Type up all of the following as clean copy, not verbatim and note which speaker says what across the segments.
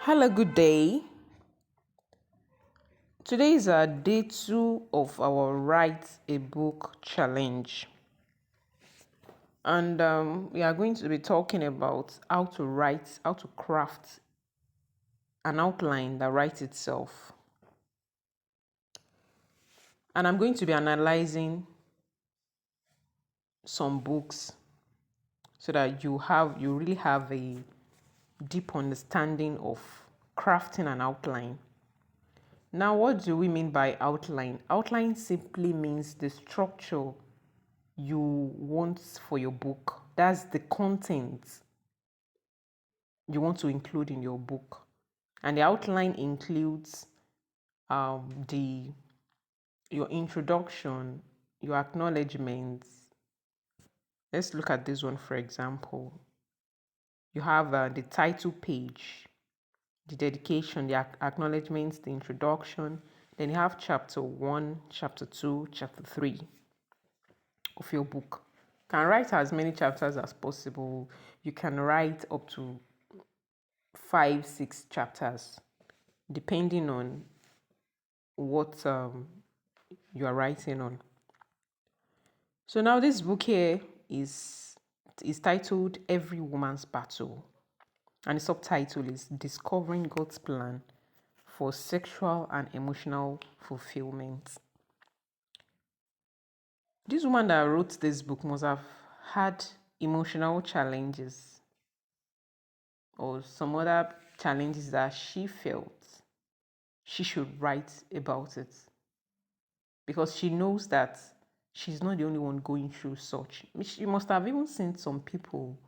Speaker 1: Hello, good day. Today is day 2 of our Write a Book challenge. And we are going to be talking about how to craft an outline that writes itself. And I'm going to be analyzing some books so that you really have a deep understanding of crafting an outline. Now, what do we mean by outline? Outline simply means the structure you want for your book. That's the content you want to include in your book. And the outline includes the your introduction, your acknowledgements. Let's look at this one for example. You have the title page, the dedication, the acknowledgements, the introduction. Then you have chapter 1, chapter 2, chapter 3 of your book. You can write as many chapters as possible. You can write up to 5-6 chapters depending on what you are writing on. So now this book here is titled Every Woman's Battle, and the subtitle is Discovering God's Plan for Sexual and Emotional Fulfillment. This woman that wrote this book must have had emotional challenges or some other challenges that she felt she should write about it, because she knows that she's not the only one going through such. She must have even seen some people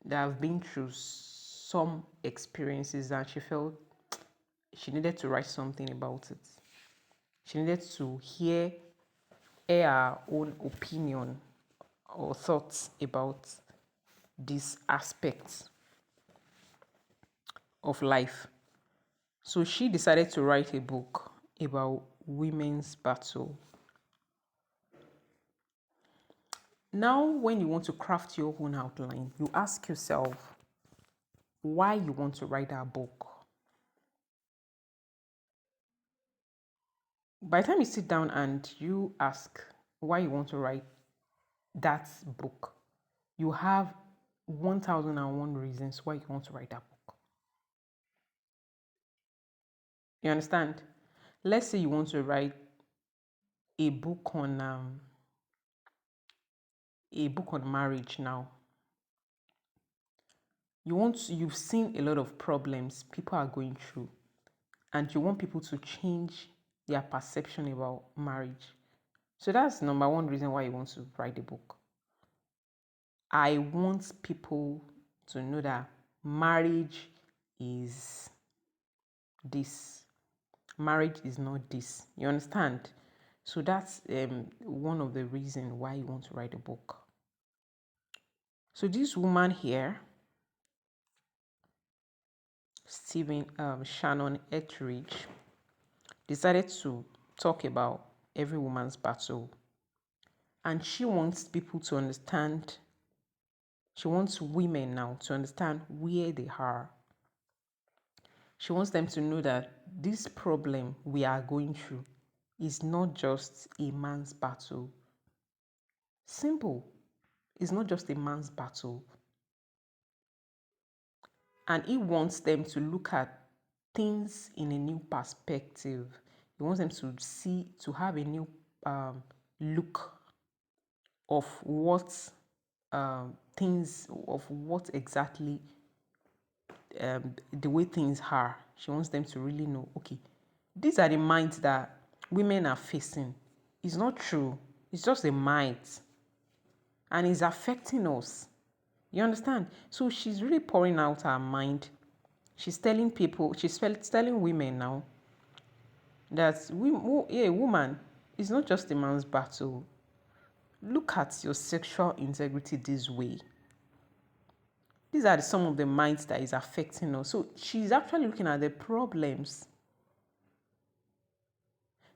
Speaker 1: that have been through some experiences, and she felt she needed to write something about it. She needed to hear her own opinion or thoughts about this aspect of life. So she decided to write a book about women's battle. Now, when you want to craft your own outline, you ask yourself why you want to write that book. By the time you sit down and you ask why you want to write that book, you have 1001 reasons why you want to write that book. You understand? Let's say you want to write a book on marriage now. You've seen a lot of problems people are going through, and you want people to change their perception about marriage. So that's number one reason why you want to write the book. I want people to know that marriage is this. Marriage is not this. You understand? So that's one of the reasons why you want to write a book. So this woman here, Shannon Etheridge, decided to talk about every woman's battle. And she wants people to understand, she wants women now to understand where they are. She wants them to know that this problem we are going through is not just a man's battle. Simple. It's not just a man's battle. And he wants them to look at things in a new perspective. He wants them to have a new look of what exactly the way things are. She wants them to really know, okay, these are the minds that women are facing. It's not true. It's just a mind. And it's affecting us. You understand? So she's really pouring out her mind. She's telling women now that woman is not just a man's battle. Look at your sexual integrity this way. These are some of the minds that is affecting us. So she's actually looking at the problems.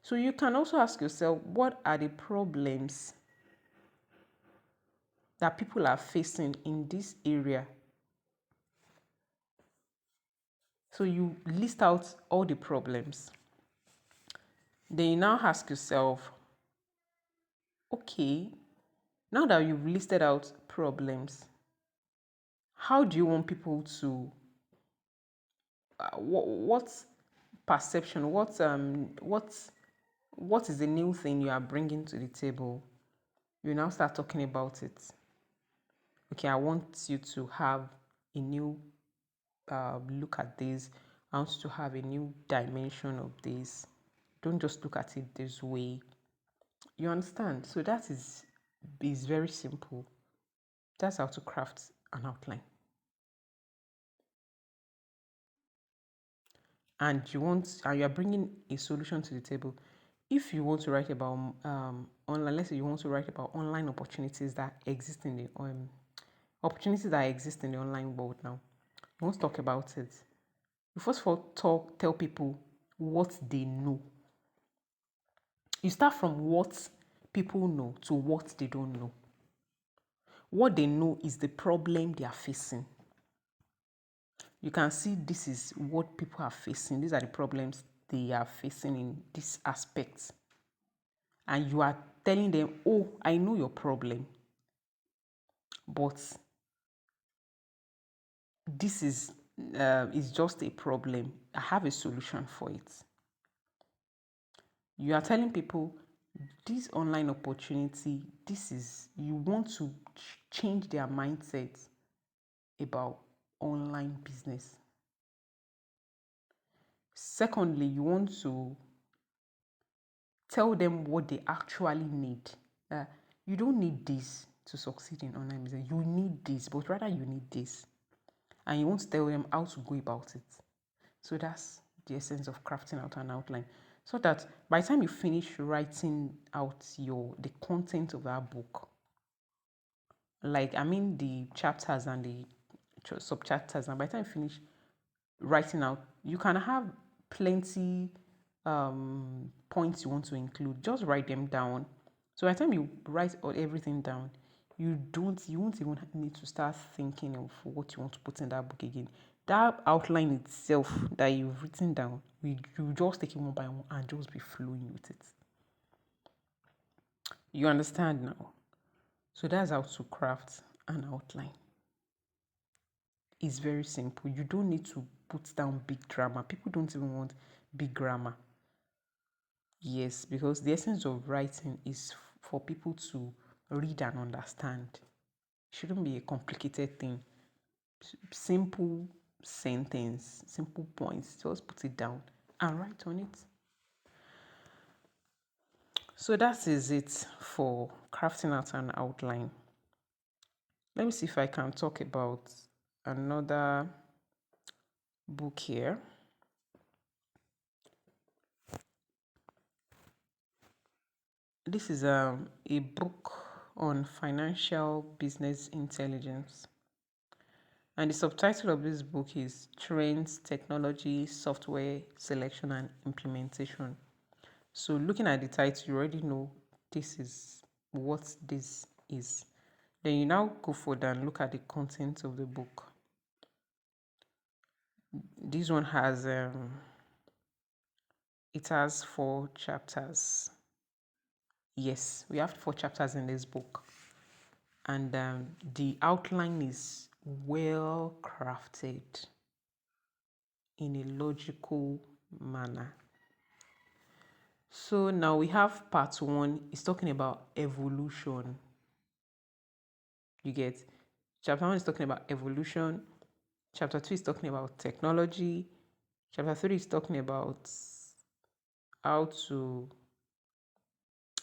Speaker 1: So you can also ask yourself, what are the problems that people are facing in this area? So you list out all the problems. Then you now ask yourself, okay, now that you've listed out problems, how do you want people to, what perception, what is the new thing you are bringing to the table? You now start talking about it. Okay, I want you to have a new look at this. I want you to have a new dimension of this. Don't just look at it this way. You understand? So that is very simple. That's how to craft an outline. And you are bringing a solution to the table. If you want to write about online, let's say you want to write about online opportunities that exist in the online world now. You want to talk about it. You first of all tell people what they know. You start from what people know to what they don't know. What they know is the problem they are facing. You can see this is what people are facing. These are the problems they are facing in this aspect. And you are telling them, oh, I know your problem, but this is just a problem. I have a solution for it. You are telling people this online opportunity, you want to change their mindset about online business. Secondly, you want to tell them what they actually need. You don't need this to succeed in online business. You need this, but rather you need this. And you want to tell them how to go about it. So that's the essence of crafting out an outline. So that by the time you finish writing out the content of that book, the chapters and the sub-chapters, and by the time you finish writing out, you can have plenty points you want to include. Just write them down. So by the time you write everything down, you won't even need to start thinking of what you want to put in that book again. That outline itself that you've written down, you just take it one by one and just be flowing with it. You understand now? So that's how to craft an outline. It's very simple. You don't need to put down big grammar. People don't even want big grammar. Yes, because the essence of writing is for people to read and understand. It shouldn't be a complicated thing. Simple sentence, simple points. Just put it down and write on it. So that is it for crafting out an outline. Let me see if I can talk about another book here. This is a book on financial business intelligence. And the subtitle of this book is Trends, Technology, Software Selection and Implementation. So looking at the title, you already know this is what this is. Then you now go further and look at the content of the book. This one has it has 4 chapters. Yes, we have 4 chapters in this book. And the outline is well crafted in a logical manner. So now we have part 1. It's talking about evolution. You get chapter 1 is talking about evolution. Chapter 2 is talking about technology. Chapter 3 is talking about how to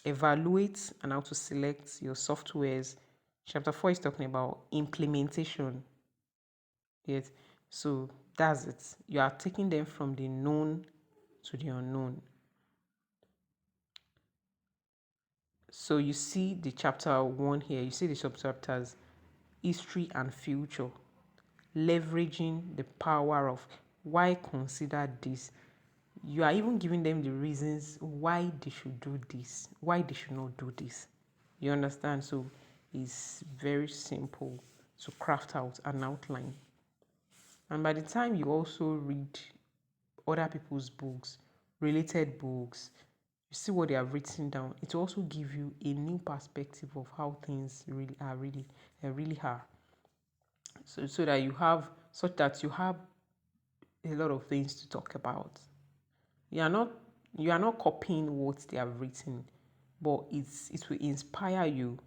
Speaker 1: evaluate and how to select your softwares. Chapter 4 is talking about implementation. Yes. So that's it. You are taking them from the known to the unknown. So you see the chapter 1 here, you see the sub-chapters, history and future, leveraging the power of why consider this. You are even giving them the reasons why they should do this, why they should not do this. You understand? So it's very simple to craft out an outline. And by the time you also read other people's books, related books, you see what they have written down, it will also give you a new perspective of how things really are. So that you have such that you have a lot of things to talk about. You are not you are not copying what they have written, but it will inspire you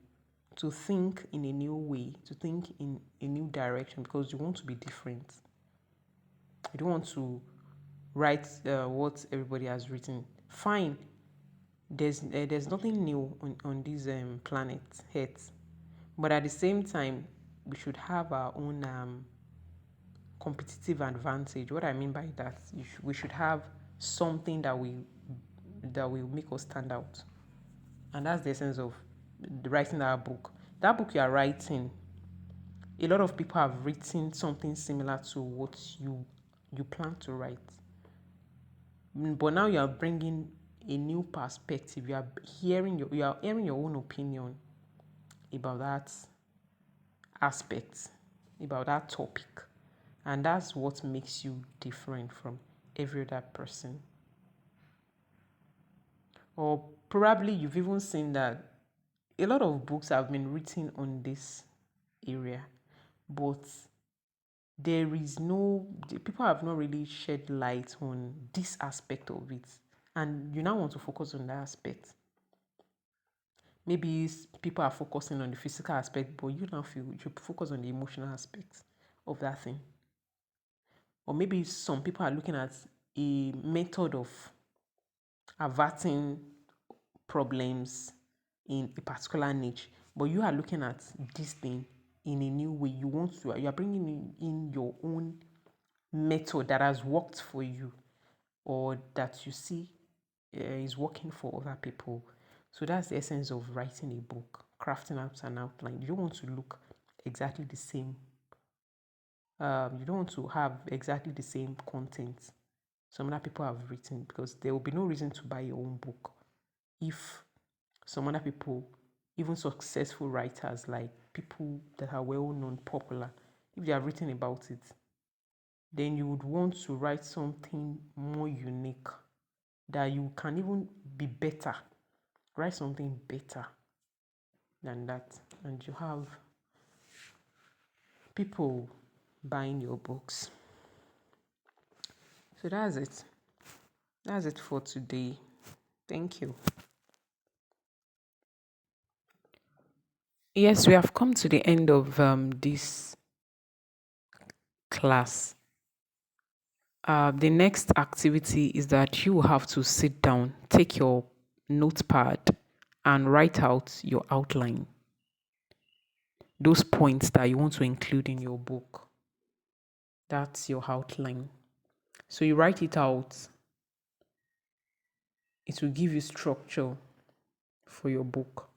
Speaker 1: to think in a new way, to think in a new direction because you want to be different. You don't want to write what everybody has written. Fine, there's nothing new on this planet Earth, but at the same time, we should have our own competitive advantage. What I mean by that, we should have something that will make us stand out, and that's the essence of writing that book. That book you are writing, a lot of people have written something similar to what you plan to write. But now you are bringing a new perspective. You are hearing your own opinion about that aspect, about that topic, and that's what makes you different from every other person. Or probably you've even seen that a lot of books have been written on this area, but the people have not really shed light on this aspect of it, and you now want to focus on that aspect. Maybe people are focusing on the physical aspect, but you now feel you focus on the emotional aspect of that thing. Or maybe some people are looking at a method of averting problems in a particular niche, but you are looking at this thing in a new way. You are bringing in your own method that has worked for you or that you see is working for other people. So that's the essence of writing a book, crafting out an outline. You don't want to look exactly the same. You don't want to have exactly the same content some other people have written because there will be no reason to buy your own book if some other people, even successful writers like people that are well known, popular, if they have written about it, then you would want to write something more unique that you can even be better. Write something better than that, and you have people buying your books. So that's it. That's it for today. Thank you. Yes, we have come to the end of this class. The next activity is that you have to sit down, take your notepad, and write out your outline. Those points that you want to include in your book. That's your outline. So you write it out. It will give you structure for your book.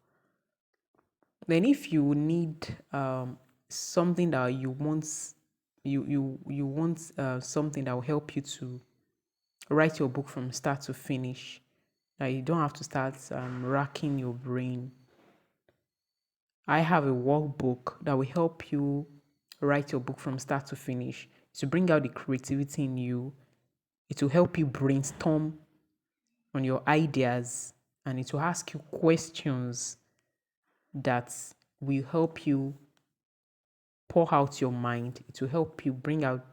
Speaker 1: Then if you need something that you want something that will help you to write your book from start to finish, that you don't have to start racking your brain. I have a workbook that will help you write your book from start to finish, to bring out the creativity in you. It will help you brainstorm on your ideas, and it will ask you questions that will help you pour out your mind. It will help you bring out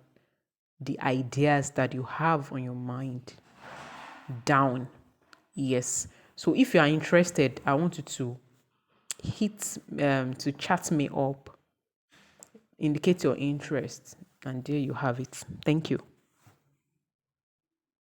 Speaker 1: the ideas that you have on your mind down. Yes. So if you are interested, I want you to to chat me up, indicate your interest, and there you have it. Thank you.